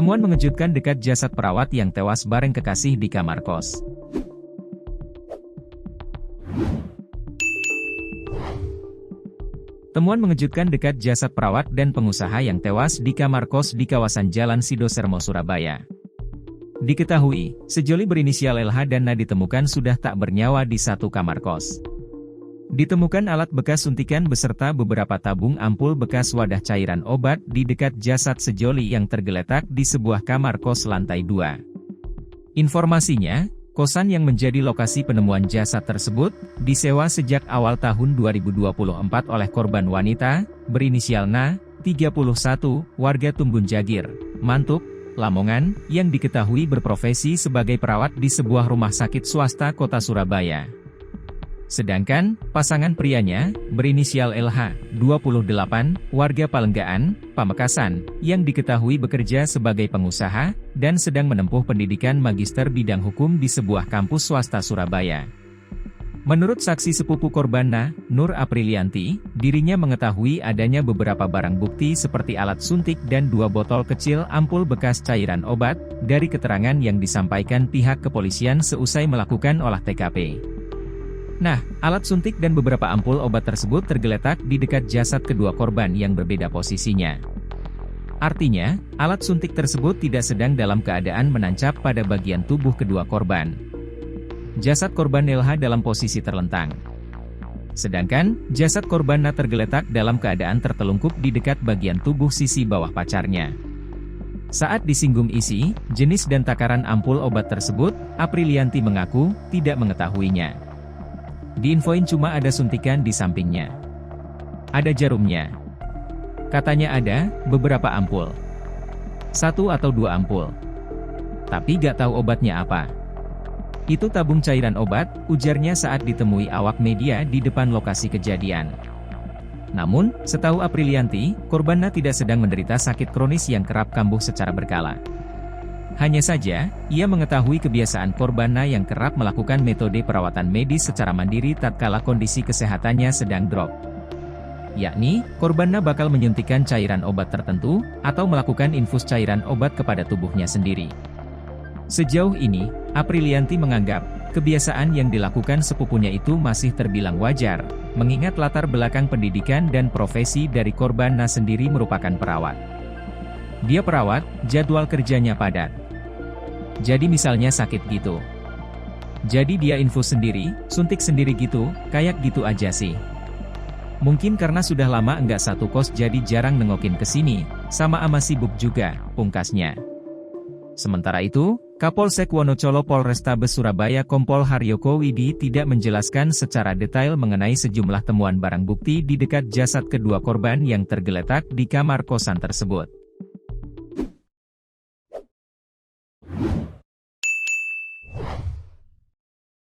Temuan mengejutkan dekat jasad perawat yang tewas bareng kekasih di kamar kos. Temuan mengejutkan dekat jasad perawat dan pengusaha yang tewas di kamar kos di kawasan Jalan Sidosermo, Surabaya. Diketahui, sejoli berinisial LH dan N ditemukan sudah tak bernyawa di satu kamar kos. Ditemukan alat bekas suntikan beserta beberapa tabung ampul bekas wadah cairan obat di dekat jasad sejoli yang tergeletak di sebuah kamar kos lantai 2. Informasinya, kosan yang menjadi lokasi penemuan jasad tersebut, disewa sejak awal tahun 2024 oleh korban wanita, berinisial N, 31, warga Tumbun Jagir, Mantuk, Lamongan, yang diketahui berprofesi sebagai perawat di sebuah rumah sakit swasta kota Surabaya. Sedangkan, pasangan prianya, berinisial LH, 28, warga Palenggaan, Pamekasan, yang diketahui bekerja sebagai pengusaha, dan sedang menempuh pendidikan magister bidang hukum di sebuah kampus swasta Surabaya. Menurut saksi sepupu korban N, Nur Aprilianti, dirinya mengetahui adanya beberapa barang bukti seperti alat suntik dan 2 botol kecil ampul bekas cairan obat, dari keterangan yang disampaikan pihak kepolisian seusai melakukan olah TKP. Nah, alat suntik dan beberapa ampul obat tersebut tergeletak di dekat jasad kedua korban yang berbeda posisinya. Artinya, alat suntik tersebut tidak sedang dalam keadaan menancap pada bagian tubuh kedua korban. Jasad korban LH dalam posisi terlentang. Sedangkan, jasad korban N tergeletak dalam keadaan tertelungkup di dekat bagian tubuh sisi bawah pacarnya. Saat disinggung isi, jenis dan takaran ampul obat tersebut, Aprilianti mengaku tidak mengetahuinya. Diinfoin cuma ada suntikan di sampingnya. Ada jarumnya. Katanya ada beberapa ampul. 1 atau 2 ampul. Tapi gak tahu obatnya apa. Itu tabung cairan obat, ujarnya saat ditemui awak media di depan lokasi kejadian. Namun, setahu Aprilianti, korban N tidak sedang menderita sakit kronis yang kerap kambuh secara berkala. Hanya saja, ia mengetahui kebiasaan korban N yang kerap melakukan metode perawatan medis secara mandiri tatkala kondisi kesehatannya sedang drop. Yakni, korban N bakal menyuntikkan cairan obat tertentu, atau melakukan infus cairan obat kepada tubuhnya sendiri. Sejauh ini, Aprilianti menganggap, kebiasaan yang dilakukan sepupunya itu masih terbilang wajar, mengingat latar belakang pendidikan dan profesi dari korban N sendiri merupakan perawat. Dia perawat, jadwal kerjanya padat. Jadi misalnya sakit gitu. Jadi dia infus sendiri, suntik sendiri gitu, kayak gitu aja sih. Mungkin karena sudah lama enggak satu kos jadi jarang nengokin ke sini, sama ama sibuk juga, pungkasnya. Sementara itu, Kapolsek Wonocolo Polrestabes Surabaya Kompol Haryoko Widi tidak menjelaskan secara detail mengenai sejumlah temuan barang bukti di dekat jasad kedua korban yang tergeletak di kamar kosan tersebut.